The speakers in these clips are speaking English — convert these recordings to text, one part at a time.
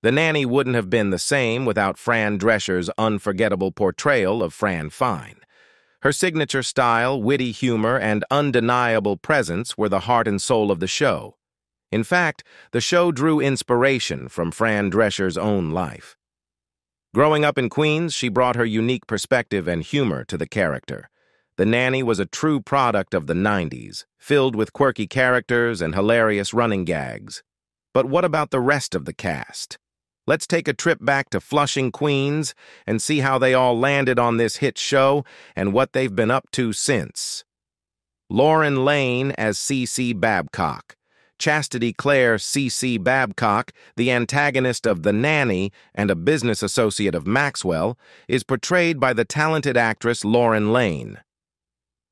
The Nanny wouldn't have been the same without Fran Drescher's unforgettable portrayal of Fran Fine. Her signature style, witty humor, and undeniable presence were the heart and soul of the show. In fact, the show drew inspiration from Fran Drescher's own life. Growing up in Queens, she brought her unique perspective and humor to the character. The Nanny was a true product of the 90s, filled with quirky characters and hilarious running gags. But what about the rest of the cast? Let's take a trip back to Flushing, Queens, and see how they all landed on this hit show and what they've been up to since. Lauren Lane as CeCe Babcock. Chastity Claire CeCe Babcock, the antagonist of The Nanny and a business associate of Maxwell, is portrayed by the talented actress Lauren Lane.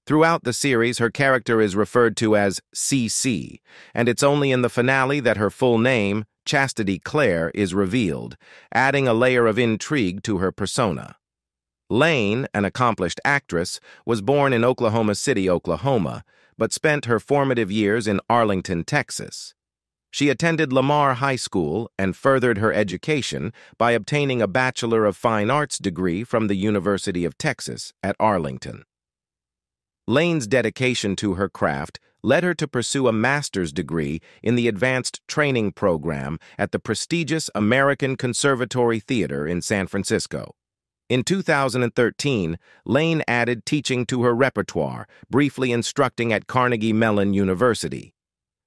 Throughout the series, her character is referred to as CeCe, and it's only in the finale that her full name, Chastity Claire, is revealed, adding a layer of intrigue to her persona. Lane, an accomplished actress, was born in Oklahoma City, Oklahoma, but spent her formative years in Arlington, Texas. She attended Lamar High School and furthered her education by obtaining a Bachelor of Fine Arts degree from the University of Texas at Arlington. Lane's dedication to her craft led her to pursue a master's degree in the Advanced Training Program at the prestigious American Conservatory Theater in San Francisco. In 2013, Lane added teaching to her repertoire, briefly instructing at Carnegie Mellon University.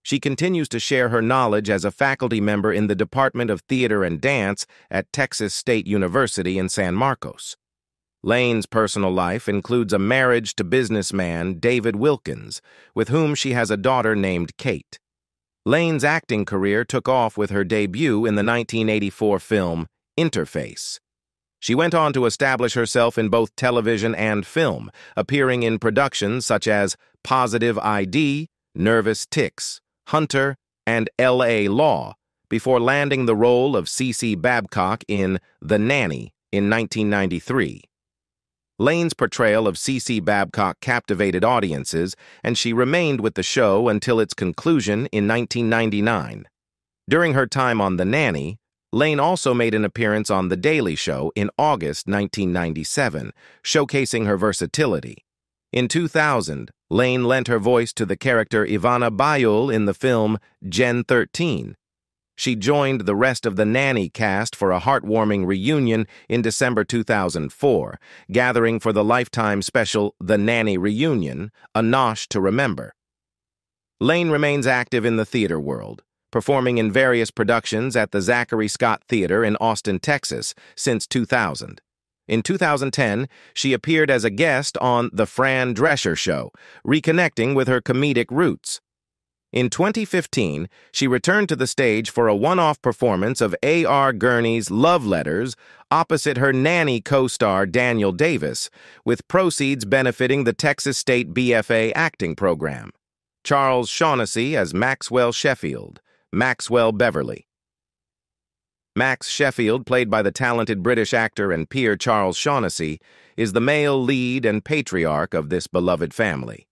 She continues to share her knowledge as a faculty member in the Department of Theater and Dance at Texas State University in San Marcos. Lane's personal life includes a marriage to businessman David Wilkins, with whom she has a daughter named Kate. Lane's acting career took off with her debut in the 1984 film Interface. She went on to establish herself in both television and film, appearing in productions such as Positive ID, Nervous Tics, Hunter, and L.A. Law, before landing the role of CeCe Babcock in The Nanny in 1993. Lane's portrayal of CeCe Babcock captivated audiences, and she remained with the show until its conclusion in 1999. During her time on The Nanny, Lane also made an appearance on The Daily Show in August 1997, showcasing her versatility. In 2000, Lane lent her voice to the character Ivana Bayul in the film Gen 13. She joined the rest of the Nanny cast for a heartwarming reunion in December 2004, gathering for the Lifetime special The Nanny Reunion, a nosh to remember. Lane remains active in the theater world, performing in various productions at the Zachary Scott Theater in Austin, Texas, since 2000. In 2010, she appeared as a guest on The Fran Drescher Show, reconnecting with her comedic roots. In 2015, she returned to the stage for a one-off performance of A.R. Gurney's Love Letters opposite her Nanny co-star Daniel Davis, with proceeds benefiting the Texas State BFA acting program. Charles Shaughnessy as Maxwell Sheffield, Maxwell Beverly. Max Sheffield, played by the talented British actor and peer Charles Shaughnessy, is the male lead and patriarch of this beloved family.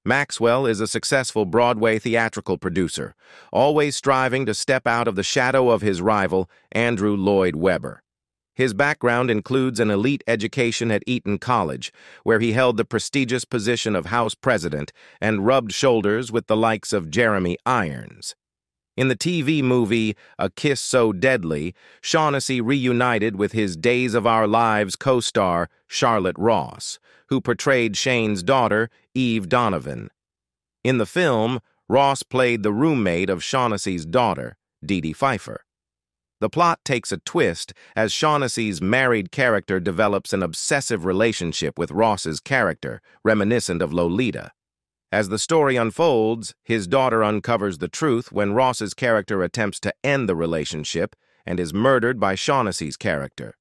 Maxwell is a successful Broadway theatrical producer, always striving to step out of the shadow of his rival, Andrew Lloyd Webber. His background includes an elite education at Eton College, where he held the prestigious position of House President and rubbed shoulders with the likes of Jeremy Irons. In the TV movie A Kiss So Deadly, Shaughnessy reunited with his Days of Our Lives co-star Charlotte Ross, who portrayed Shane's daughter, Eve Donovan. In the film, Ross played the roommate of Shaughnessy's daughter, Dee Dee Pfeiffer. The plot takes a twist as Shaughnessy's married character develops an obsessive relationship with Ross's character, reminiscent of Lolita. As the story unfolds, his daughter uncovers the truth when Ross's character attempts to end the relationship and is murdered by Shaughnessy's character.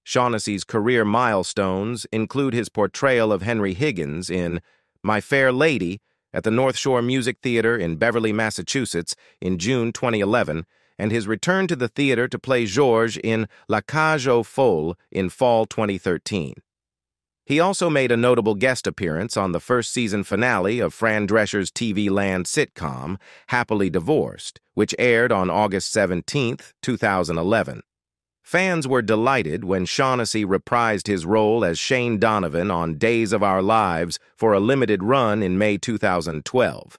Shaughnessy's career milestones include his portrayal of Henry Higgins in My Fair Lady at the North Shore Music Theater in Beverly, Massachusetts in June 2011, and his return to the theater to play Georges in La Cage aux Folles in fall 2013. He also made a notable guest appearance on the first season finale of Fran Drescher's TV Land sitcom, Happily Divorced, which aired on August 17, 2011. Fans were delighted when Shaughnessy reprised his role as Shane Donovan on Days of Our Lives for a limited run in May 2012.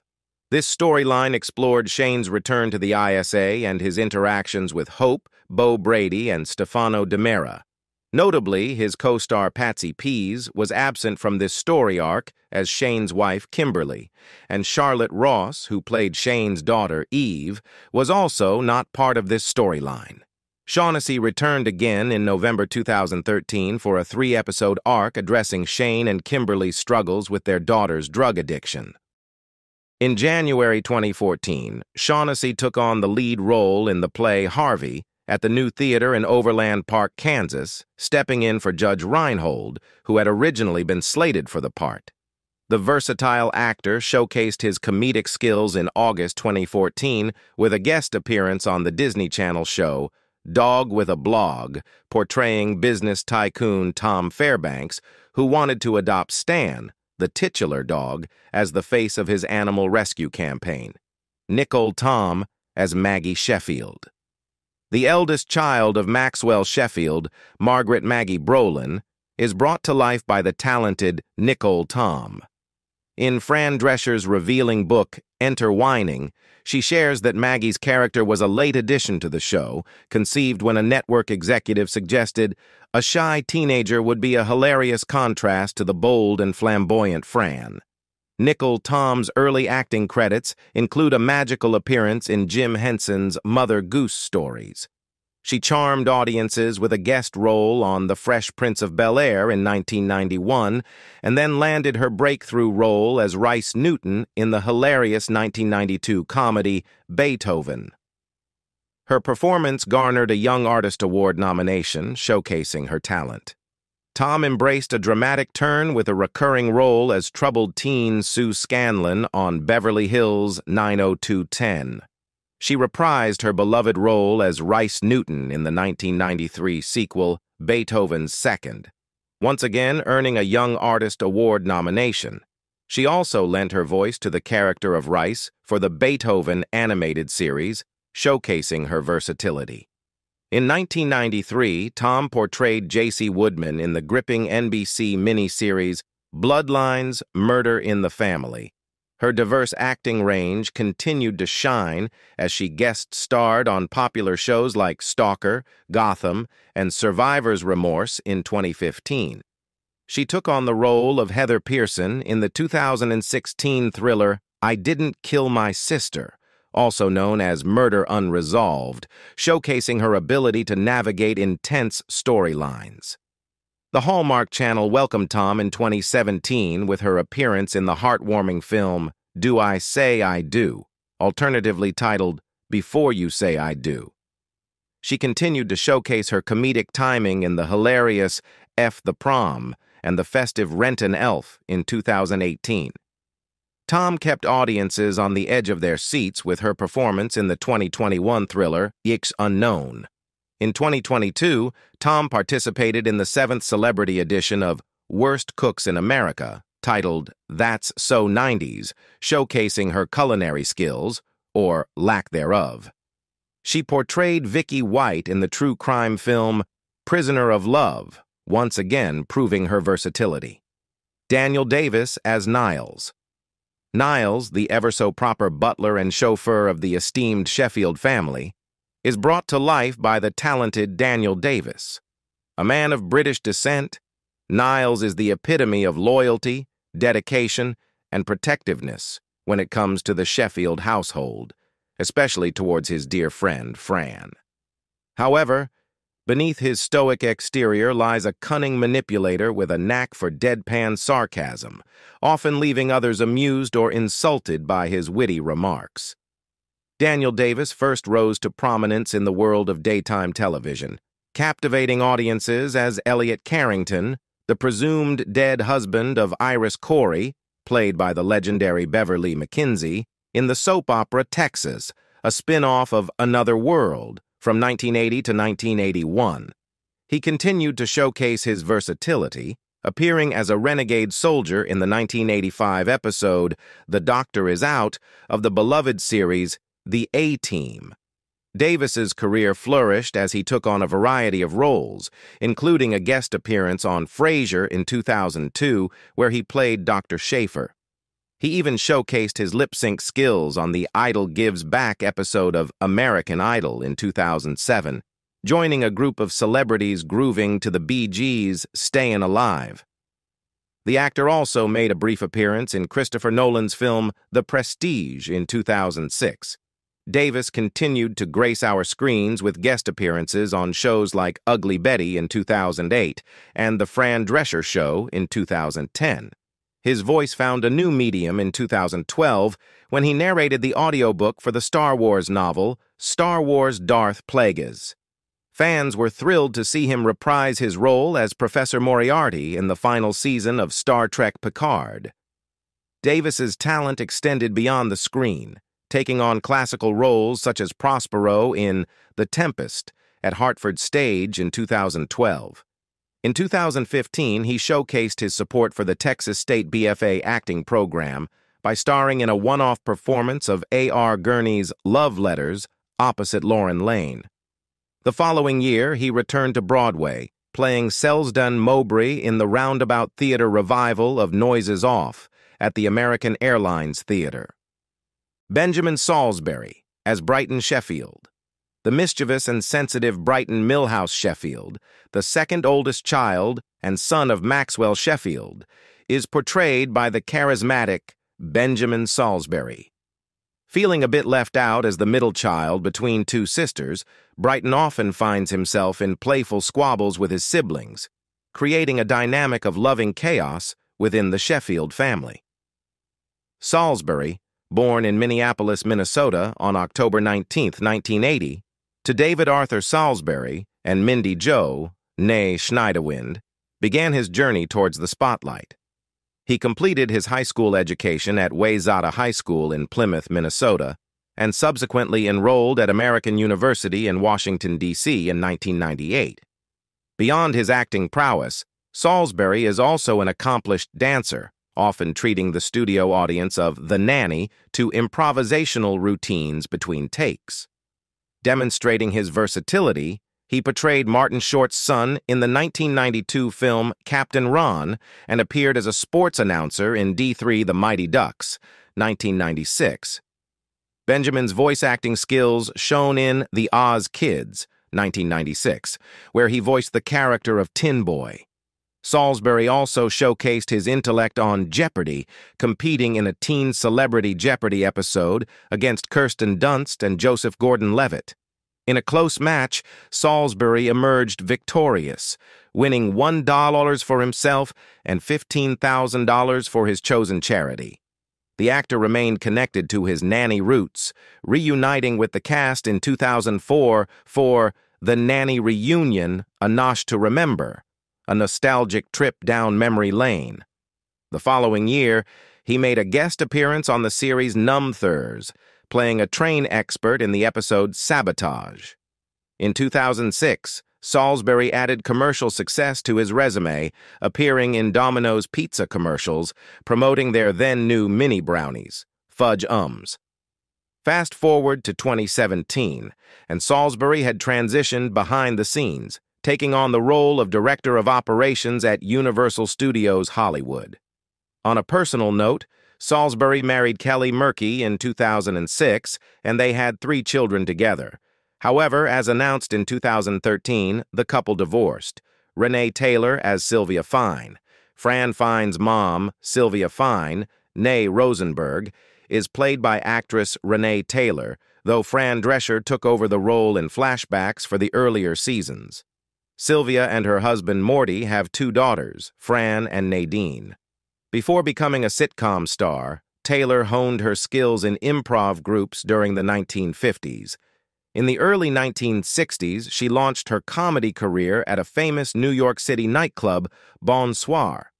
This storyline explored Shane's return to the ISA and his interactions with Hope, Bo Brady, and Stefano DiMera. Notably, his co-star Patsy Pease was absent from this story arc as Shane's wife Kimberly, and Charlotte Ross, who played Shane's daughter Eve, was also not part of this storyline. Shaughnessy returned again in November 2013 for a 3-episode arc addressing Shane and Kimberly's struggles with their daughter's drug addiction. In January 2014, Shaughnessy took on the lead role in the play Harvey at the New Theater in Overland Park, Kansas, stepping in for Judge Reinhold, who had originally been slated for the part. The versatile actor showcased his comedic skills in August 2014 with a guest appearance on the Disney Channel show Dog with a Blog, portraying business tycoon Tom Fairbanks, who wanted to adopt Stan, the titular dog, as the face of his animal rescue campaign. Nicole Tom as Maggie Sheffield. The eldest child of Maxwell Sheffield, Margaret Maggie Brolin, is brought to life by the talented Nicole Tom. In Fran Drescher's revealing book, Enter Whining, she shares that Maggie's character was a late addition to the show, conceived when a network executive suggested a shy teenager would be a hilarious contrast to the bold and flamboyant Fran. Nicole Tom's early acting credits include a magical appearance in Jim Henson's Mother Goose stories. She charmed audiences with a guest role on The Fresh Prince of Bel-Air in 1991, and then landed her breakthrough role as Rice Newton in the hilarious 1992 comedy Beethoven. Her performance garnered a Young Artist Award nomination, showcasing her talent. Tom embraced a dramatic turn with a recurring role as troubled teen Sue Scanlon on Beverly Hills 90210. She reprised her beloved role as Rice Newton in the 1993 sequel Beethoven's Second, once again earning a Young Artist Award nomination. She also lent her voice to the character of Rice for the Beethoven animated series, showcasing her versatility. In 1993, Tom portrayed J.C. Woodman in the gripping NBC miniseries Bloodlines: Murder in the Family. Her diverse acting range continued to shine as she guest-starred on popular shows like Stalker, Gotham, and Survivor's Remorse in 2015. She took on the role of Heather Pearson in the 2016 thriller I Didn't Kill My Sister, also known as Murder Unresolved, showcasing her ability to navigate intense storylines. The Hallmark Channel welcomed Tom in 2017 with her appearance in the heartwarming film Do I Say I Do, alternatively titled Before You Say I Do. She continued to showcase her comedic timing in the hilarious F the Prom and the festive Rent an Elf in 2018. Tom kept audiences on the edge of their seats with her performance in the 2021 thriller Yikes Unknown. In 2022, Tom participated in the 7th celebrity edition of Worst Cooks in America, titled That's So 90s, showcasing her culinary skills, or lack thereof. She portrayed Vicky White in the true crime film Prisoner of Love, once again proving her versatility. Daniel Davis as Niles. Niles, the ever-so-proper butler and chauffeur of the esteemed Sheffield family, is brought to life by the talented Daniel Davis. A man of British descent, Niles is the epitome of loyalty, dedication, and protectiveness when it comes to the Sheffield household, especially towards his dear friend, Fran. However, beneath his stoic exterior lies a cunning manipulator with a knack for deadpan sarcasm, often leaving others amused or insulted by his witty remarks. Daniel Davis first rose to prominence in the world of daytime television, captivating audiences as Elliot Carrington, the presumed dead husband of Iris Corey, played by the legendary Beverly McKinsey, in the soap opera Texas, a spin-off of Another World, from 1980 to 1981. He continued to showcase his versatility, appearing as a renegade soldier in the 1985 episode The Doctor Is Out of the beloved series The A-Team. Davis's career flourished as he took on a variety of roles, including a guest appearance on Frasier in 2002, where he played Dr. Schaefer. He even showcased his lip-sync skills on the Idol Gives Back episode of American Idol in 2007, joining a group of celebrities grooving to the Bee Gees' Stayin' Alive. The actor also made a brief appearance in Christopher Nolan's film The Prestige in 2006. Davis continued to grace our screens with guest appearances on shows like Ugly Betty in 2008 and The Fran Drescher Show in 2010. His voice found a new medium in 2012 when he narrated the audiobook for the Star Wars novel Star Wars Darth Plagueis. Fans were thrilled to see him reprise his role as Professor Moriarty in the final season of Star Trek Picard. Davis's talent extended beyond the screen, taking on classical roles such as Prospero in The Tempest at Hartford Stage in 2012. In 2015, he showcased his support for the Texas State BFA acting program by starring in a one-off performance of A.R. Gurney's Love Letters opposite Lauren Lane. The following year, he returned to Broadway, playing Selsdon Mowbray in the Roundabout Theater revival of Noises Off at the American Airlines Theater. Benjamin Salisbury as Brighton Sheffield. The mischievous and sensitive Brighton Millhouse Sheffield, the second oldest child and son of Maxwell Sheffield, is portrayed by the charismatic Benjamin Salisbury. Feeling a bit left out as the middle child between two sisters, Brighton often finds himself in playful squabbles with his siblings, creating a dynamic of loving chaos within the Sheffield family. Salisbury, born in Minneapolis, Minnesota on October 19, 1980, to David Arthur Salisbury and Mindy Jo, née Schneiderwind, began his journey towards the spotlight. He completed his high school education at Wayzata High School in Plymouth, Minnesota, and subsequently enrolled at American University in Washington, D.C. in 1998. Beyond his acting prowess, Salisbury is also an accomplished dancer, often treating the studio audience of The Nanny to improvisational routines between takes. Demonstrating his versatility, he portrayed Martin Short's son in the 1992 film Captain Ron and appeared as a sports announcer in D3 The Mighty Ducks, 1996. Benjamin's voice acting skills shone in The Oz Kids, 1996, where he voiced the character of Tin Boy. Salisbury also showcased his intellect on Jeopardy, competing in a teen celebrity Jeopardy episode against Kirsten Dunst and Joseph Gordon-Levitt. In a close match, Salisbury emerged victorious, winning $1 for himself and $15,000 for his chosen charity. The actor remained connected to his Nanny roots, reuniting with the cast in 2004 for The Nanny Reunion, A Nosh to Remember, a nostalgic trip down memory lane. The following year, he made a guest appearance on the series Numthurs, playing a train expert in the episode Sabotage. In 2006, Salisbury added commercial success to his resume, appearing in Domino's pizza commercials, promoting their then-new mini brownies, Fudge Ums. Fast forward to 2017, and Salisbury had transitioned behind the scenes, taking on the role of Director of Operations at Universal Studios Hollywood. On a personal note, Salisbury married Kelly Murkey in 2006, and they had 3 children together. However, as announced in 2013, the couple divorced. Renee Taylor as Sylvia Fine. Fran Fine's mom, Sylvia Fine, née Rosenberg, is played by actress Renee Taylor, though Fran Drescher took over the role in flashbacks for the earlier seasons. Sylvia and her husband Morty have 2 daughters, Fran and Nadine. Before becoming a sitcom star, Taylor honed her skills in improv groups during the 1950s. In the early 1960s, she launched her comedy career at a famous New York City nightclub, Bonsoir.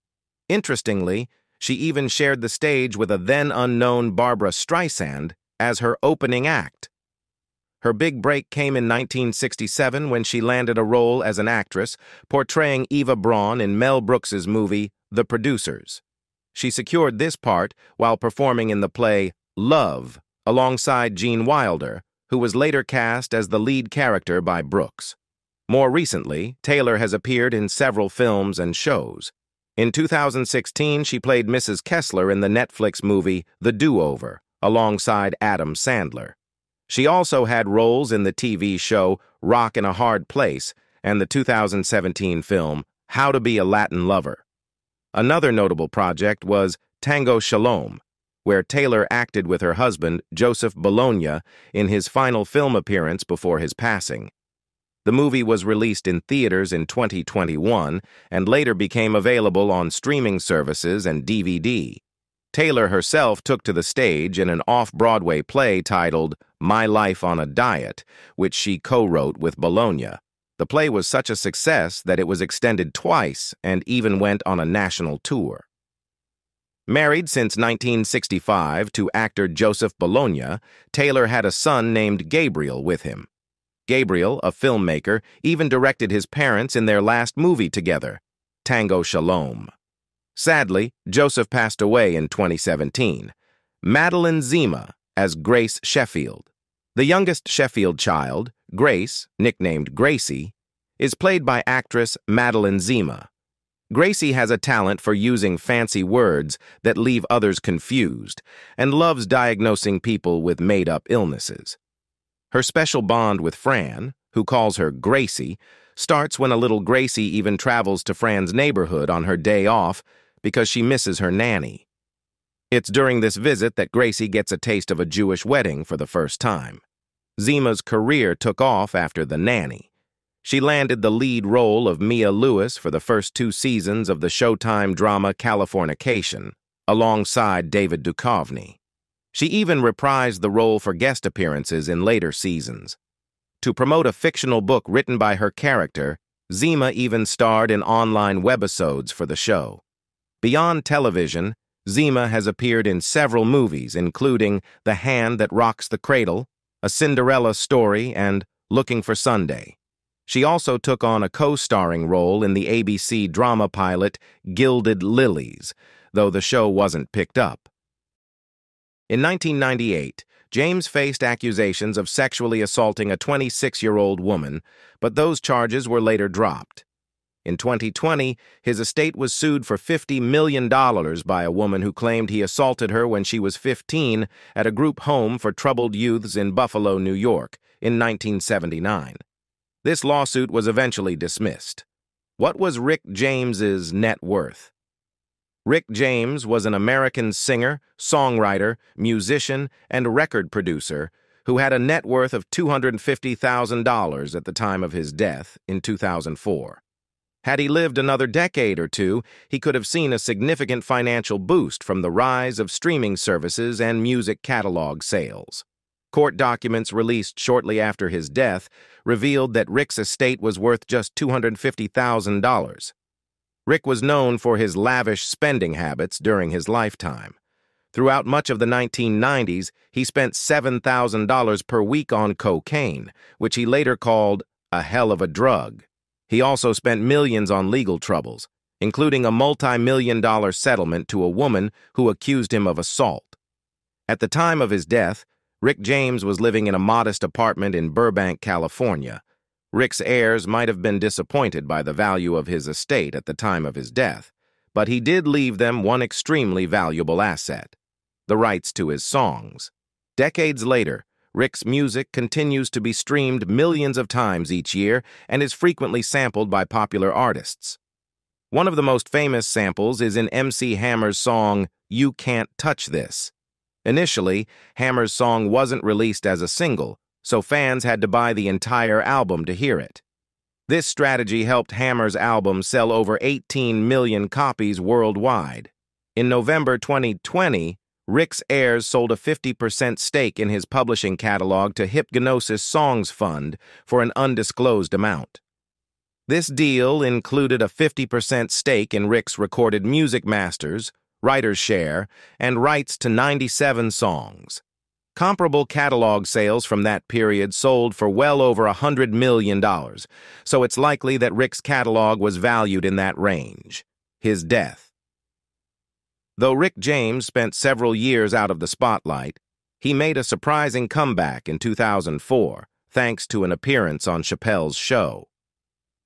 Interestingly, she even shared the stage with a then-unknown Barbra Streisand as her opening act. Her big break came in 1967 when she landed a role as an actress portraying Eva Braun in Mel Brooks's movie The Producers. She secured this part while performing in the play Love alongside Gene Wilder, who was later cast as the lead character by Brooks. More recently, Taylor has appeared in several films and shows. In 2016, she played Mrs. Kessler in the Netflix movie The Do-Over, alongside Adam Sandler. She also had roles in the TV show Rock in a Hard Place and the 2017 film How to Be a Latin Lover. Another notable project was Tango Shalom, where Taylor acted with her husband, Joseph Bologna, in his final film appearance before his passing. The movie was released in theaters in 2021 and later became available on streaming services and DVD. Taylor herself took to the stage in an off-Broadway play titled My Life on a Diet, which she co-wrote with Bologna. The play was such a success that it was extended twice and even went on a national tour. Married since 1965 to actor Joseph Bologna, Taylor had a son named Gabriel with him. Gabriel, a filmmaker, even directed his parents in their last movie together, Tango Shalom. Sadly, Joseph passed away in 2017. Madeline Zima as Grace Sheffield. The youngest Sheffield child, Grace, nicknamed Gracie, is played by actress Madeline Zima. Gracie has a talent for using fancy words that leave others confused and loves diagnosing people with made-up illnesses. Her special bond with Fran, who calls her Gracie, starts when a little Gracie even travels to Fran's neighborhood on her day off because she misses her nanny. It's during this visit that Gracie gets a taste of a Jewish wedding for the first time. Zima's career took off after The Nanny. She landed the lead role of Mia Lewis for the first 2 seasons of the Showtime drama Californication, alongside David Duchovny. She even reprised the role for guest appearances in later seasons. To promote a fictional book written by her character, Zima even starred in online webisodes for the show. Beyond television, Zima has appeared in several movies, including The Hand That Rocks the Cradle, A Cinderella Story, and Looking for Sunday. She also took on a co-starring role in the ABC drama pilot Gilded Lilies, though the show wasn't picked up. In 1998, James faced accusations of sexually assaulting a 26-year-old woman, but those charges were later dropped. In 2020, his estate was sued for $50 million by a woman who claimed he assaulted her when she was 15 at a group home for troubled youths in Buffalo, New York, in 1979. This lawsuit was eventually dismissed. What was Rick James's net worth? Rick James was an American singer, songwriter, musician, and record producer who had a net worth of $250,000 at the time of his death in 2004. Had he lived another decade or two, he could have seen a significant financial boost from the rise of streaming services and music catalog sales. Court documents released shortly after his death revealed that Rick's estate was worth just $250,000. Rick was known for his lavish spending habits during his lifetime. Throughout much of the 1990s, he spent $7,000 per week on cocaine, which he later called a hell of a drug. He also spent millions on legal troubles, including a multi-million-dollar settlement to a woman who accused him of assault. At the time of his death, Rick James was living in a modest apartment in Burbank, California. Rick's heirs might have been disappointed by the value of his estate at the time of his death, but he did leave them one extremely valuable asset: the rights to his songs. Decades later, Rick's music continues to be streamed millions of times each year and is frequently sampled by popular artists. One of the most famous samples is in MC Hammer's song, You Can't Touch This. Initially, Hammer's song wasn't released as a single, so fans had to buy the entire album to hear it. This strategy helped Hammer's album sell over 18 million copies worldwide. In November 2020, Rick's heirs sold a 50% stake in his publishing catalog to Hypgnosis Songs Fund for an undisclosed amount. This deal included a 50% stake in Rick's recorded music masters, writer's share, and rights to 97 songs. Comparable catalog sales from that period sold for well over $100 million, so it's likely that Rick's catalog was valued in that range. His death. Though Rick James spent several years out of the spotlight, he made a surprising comeback in 2004, thanks to an appearance on Chappelle's show.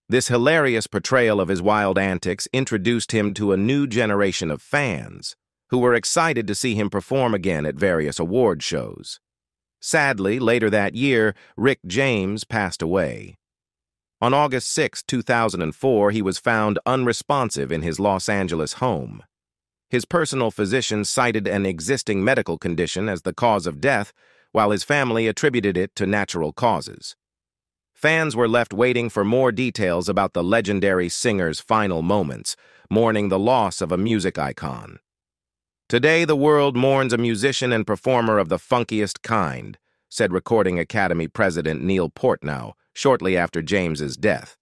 This hilarious portrayal of his wild antics introduced him to a new generation of fans, who were excited to see him perform again at various award shows. Sadly, later that year, Rick James passed away. On August 6, 2004, he was found unresponsive in his Los Angeles home. His personal physician cited an existing medical condition as the cause of death, while his family attributed it to natural causes. Fans were left waiting for more details about the legendary singer's final moments, mourning the loss of a music icon. "Today the world mourns a musician and performer of the funkiest kind," said Recording Academy President Neil Portnow shortly after James's death.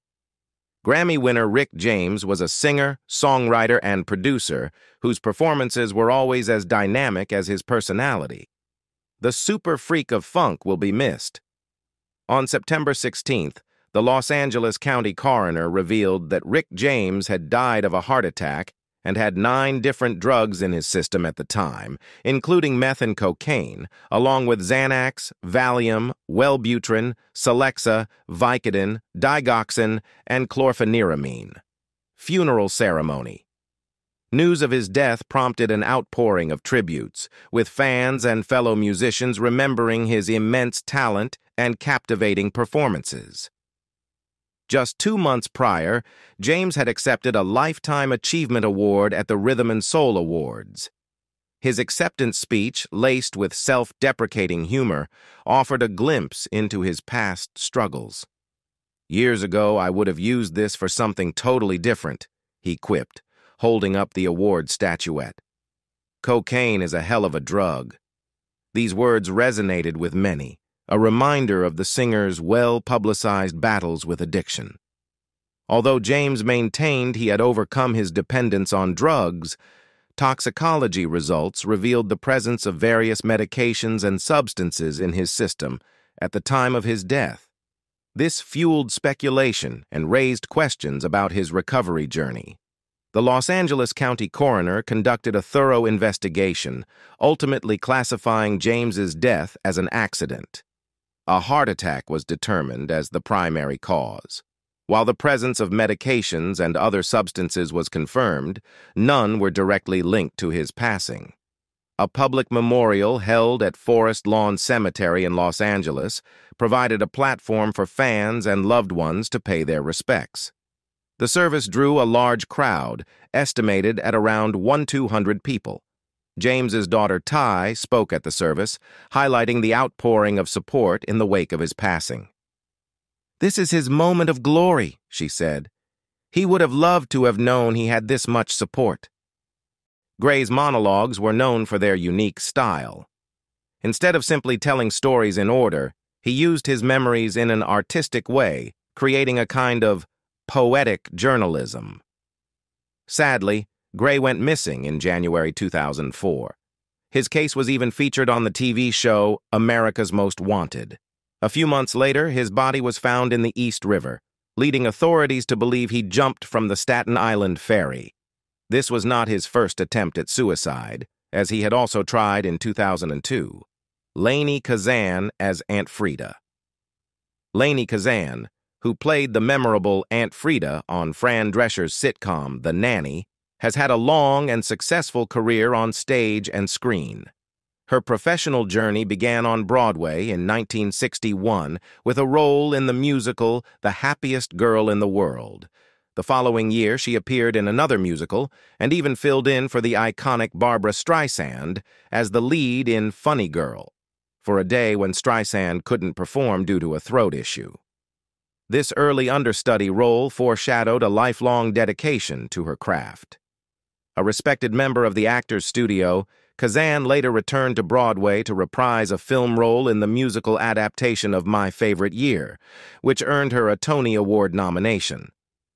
Grammy winner Rick James was a singer, songwriter, and producer whose performances were always as dynamic as his personality. The super freak of funk will be missed. On September 16th, the Los Angeles County coroner revealed that Rick James had died of a heart attack and had 9 different drugs in his system at the time, including meth and cocaine, along with Xanax, Valium, Wellbutrin, Celexa, Vicodin, digoxin, and chlorpheniramine. Funeral ceremony. News of his death prompted an outpouring of tributes, with fans and fellow musicians remembering his immense talent and captivating performances. Just 2 months prior, James had accepted a Lifetime Achievement Award at the Rhythm and Soul Awards. His acceptance speech, laced with self-deprecating humor, offered a glimpse into his past struggles. "Years ago, I would have used this for something totally different," he quipped, holding up the award statuette. "Cocaine is a hell of a drug." These words resonated with many, a reminder of the singer's well-publicized battles with addiction. Although James maintained he had overcome his dependence on drugs, toxicology results revealed the presence of various medications and substances in his system at the time of his death. This fueled speculation and raised questions about his recovery journey. The Los Angeles County coroner conducted a thorough investigation, ultimately classifying James's death as an accident. A heart attack was determined as the primary cause. While the presence of medications and other substances was confirmed, none were directly linked to his passing. A public memorial held at Forest Lawn Cemetery in Los Angeles provided a platform for fans and loved ones to pay their respects. The service drew a large crowd, estimated at around 1,200 people. James's daughter Ty spoke at the service, highlighting the outpouring of support in the wake of his passing. "This is his moment of glory," she said. "He would have loved to have known he had this much support." Gray's monologues were known for their unique style. Instead of simply telling stories in order, he used his memories in an artistic way, creating a kind of poetic journalism. Sadly, Gray went missing in January 2004. His case was even featured on the TV show America's Most Wanted. A few months later, his body was found in the East River, leading authorities to believe he jumped from the Staten Island ferry. This was not his first attempt at suicide, as he had also tried in 2002. Lainie Kazan as Aunt Frida. Lainie Kazan, who played the memorable Aunt Frida on Fran Drescher's sitcom The Nanny, has had a long and successful career on stage and screen. Her professional journey began on Broadway in 1961 with a role in the musical The Happiest Girl in the World. The following year, she appeared in another musical and even filled in for the iconic Barbra Streisand as the lead in Funny Girl, for a day when Streisand couldn't perform due to a throat issue. This early understudy role foreshadowed a lifelong dedication to her craft. A respected member of the Actors Studio, Kazan later returned to Broadway to reprise a film role in the musical adaptation of My Favorite Year, which earned her a Tony Award nomination.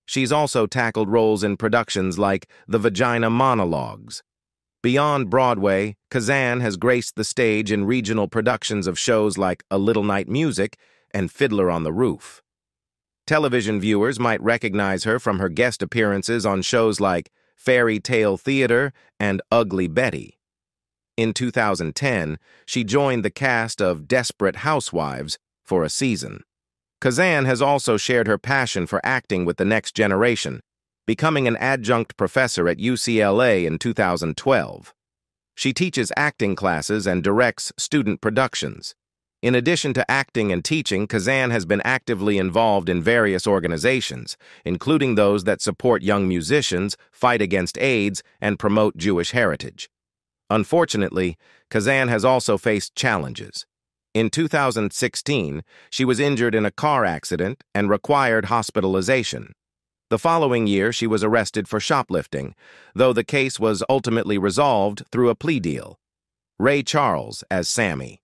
She's also tackled roles in productions like The Vagina Monologues. Beyond Broadway, Kazan has graced the stage in regional productions of shows like A Little Night Music and Fiddler on the Roof. Television viewers might recognize her from her guest appearances on shows like Fairy Tale Theater and Ugly Betty. In 2010, she joined the cast of Desperate Housewives for a season. Kazan has also shared her passion for acting with the next generation, becoming an adjunct professor at UCLA in 2012. She teaches acting classes and directs student productions. In addition to acting and teaching, Kazan has been actively involved in various organizations, including those that support young musicians, fight against AIDS, and promote Jewish heritage. Unfortunately, Kazan has also faced challenges. In 2016, she was injured in a car accident and required hospitalization. The following year, she was arrested for shoplifting, though the case was ultimately resolved through a plea deal. Ray Charles as Sammy.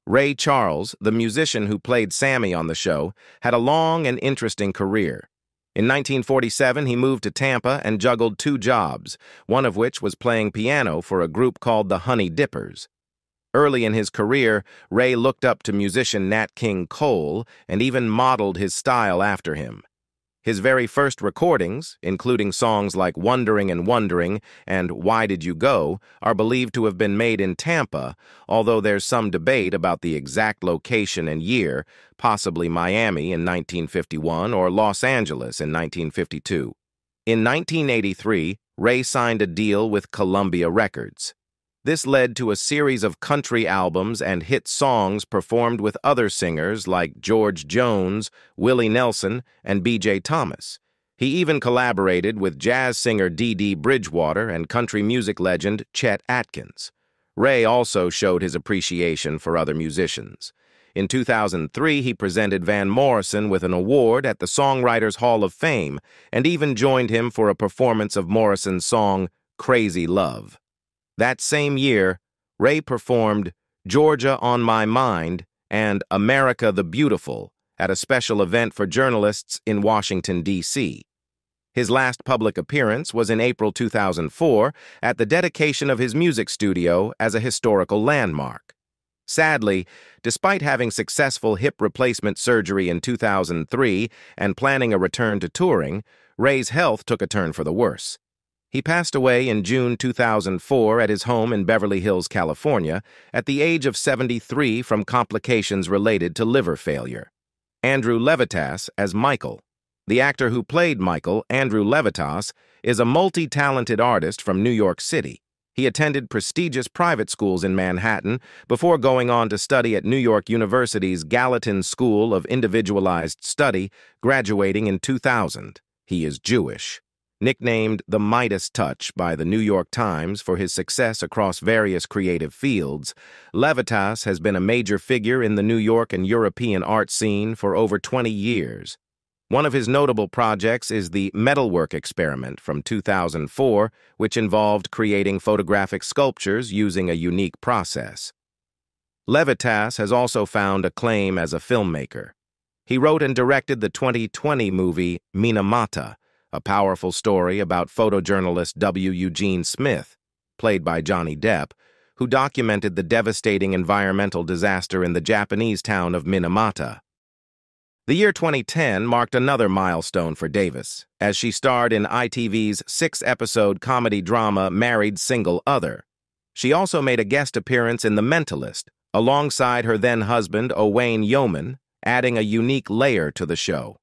Ray Charles, the musician who played Sammy on the show, had a long and interesting career. In 1947, he moved to Tampa and juggled two jobs, one of which was playing piano for a group called the Honey Dippers. Early in his career, Ray looked up to musician Nat King Cole and even modeled his style after him. His very first recordings, including songs like Wondering and Wondering and Why Did You Go, are believed to have been made in Tampa, although there's some debate about the exact location and year, possibly Miami in 1951 or Los Angeles in 1952. In 1983, Ray signed a deal with Columbia Records. This led to a series of country albums and hit songs performed with other singers like George Jones, Willie Nelson, and B.J. Thomas. He even collaborated with jazz singer Dee Dee Bridgewater and country music legend Chet Atkins. Ray also showed his appreciation for other musicians. In 2003, he presented Van Morrison with an award at the Songwriters Hall of Fame and even joined him for a performance of Morrison's song Crazy Love. That same year, Ray performed Georgia on My Mind and America the Beautiful at a special event for journalists in Washington, D.C. His last public appearance was in April 2004 at the dedication of his music studio as a historical landmark. Sadly, despite having successful hip replacement surgery in 2003 and planning a return to touring, Ray's health took a turn for the worse. He passed away in June 2004 at his home in Beverly Hills, California, at the age of 73 from complications related to liver failure. Andrew Levitas as Michael. The actor who played Michael, Andrew Levitas, is a multi-talented artist from New York City. He attended prestigious private schools in Manhattan before going on to study at New York University's Gallatin School of Individualized Study, graduating in 2000. He is Jewish. Nicknamed the Midas Touch by the New York Times for his success across various creative fields, Levitas has been a major figure in the New York and European art scene for over 20 years. One of his notable projects is the Metalwork experiment from 2004, which involved creating photographic sculptures using a unique process. Levitas has also found acclaim as a filmmaker. He wrote and directed the 2020 movie Minamata, a powerful story about photojournalist W. Eugene Smith, played by Johnny Depp, who documented the devastating environmental disaster in the Japanese town of Minamata. The year 2010 marked another milestone for Davis, as she starred in ITV's 6-episode comedy drama Married Single Other. She also made a guest appearance in The Mentalist, alongside her then-husband Owain Yeoman, adding a unique layer to the show.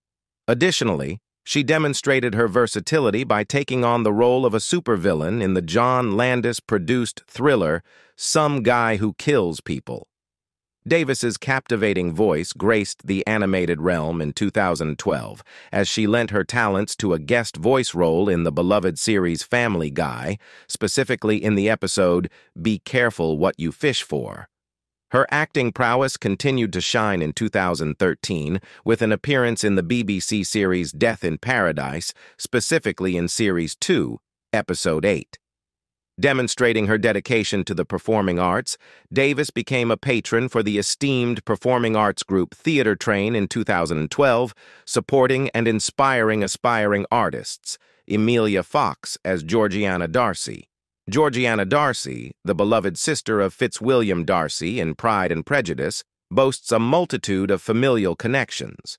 Additionally, she demonstrated her versatility by taking on the role of a supervillain in the John Landis-produced thriller Some Guy Who Kills People. Davis's captivating voice graced the animated realm in 2012 as she lent her talents to a guest voice role in the beloved series Family Guy, specifically in the episode Be Careful What You Fish For. Her acting prowess continued to shine in 2013 with an appearance in the BBC series Death in Paradise, specifically in Series 2, Episode 8. Demonstrating her dedication to the performing arts, Davis became a patron for the esteemed performing arts group Theater Train in 2012, supporting and inspiring aspiring artists, Emilia Fox as Georgiana Darcy. Georgiana Darcy, the beloved sister of Fitzwilliam Darcy in Pride and Prejudice, boasts a multitude of familial connections.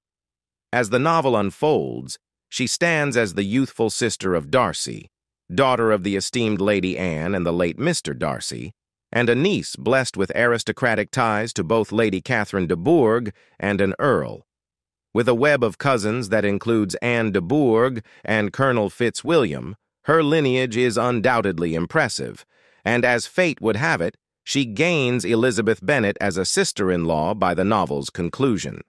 As the novel unfolds, she stands as the youthful sister of Darcy, daughter of the esteemed Lady Anne and the late Mr. Darcy, and a niece blessed with aristocratic ties to both Lady Catherine de Bourgh and an earl. With a web of cousins that includes Anne de Bourgh and Colonel Fitzwilliam, her lineage is undoubtedly impressive, and as fate would have it, she gains Elizabeth Bennet as a sister-in-law by the novel's conclusion.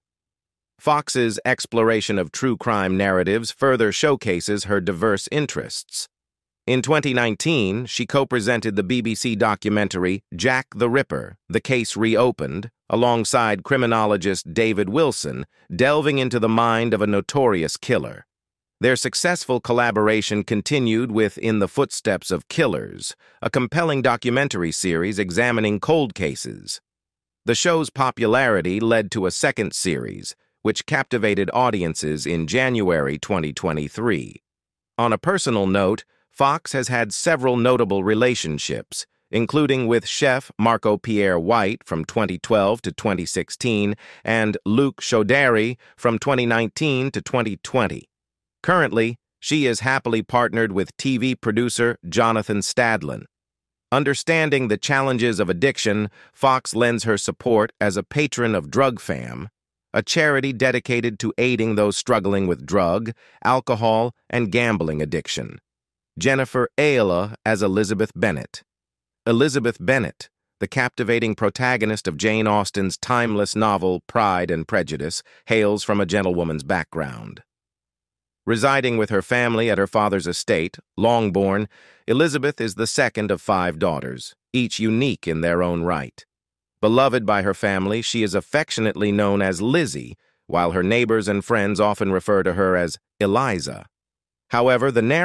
Fox's exploration of true crime narratives further showcases her diverse interests. In 2019, she co-presented the BBC documentary Jack the Ripper, The Case Reopened, alongside criminologist David Wilson, delving into the mind of a notorious killer. Their successful collaboration continued with In the Footsteps of Killers, a compelling documentary series examining cold cases. The show's popularity led to a second series, which captivated audiences in January 2023. On a personal note, Fox has had several notable relationships, including with chef Marco Pierre White from 2012 to 2016 and Luc Chaudry from 2019 to 2020. Currently, she is happily partnered with TV producer Jonathan Stadlin. Understanding the challenges of addiction, Fox lends her support as a patron of Drug Fam, a charity dedicated to aiding those struggling with drug, alcohol, and gambling addiction. Jennifer Ayala as Elizabeth Bennet. Elizabeth Bennet, the captivating protagonist of Jane Austen's timeless novel Pride and Prejudice, hails from a gentlewoman's background. Residing with her family at her father's estate, Longbourn, Elizabeth is the second of 5 daughters, each unique in their own right. Beloved by her family, she is affectionately known as Lizzie, while her neighbors and friends often refer to her as Eliza. However, the narrative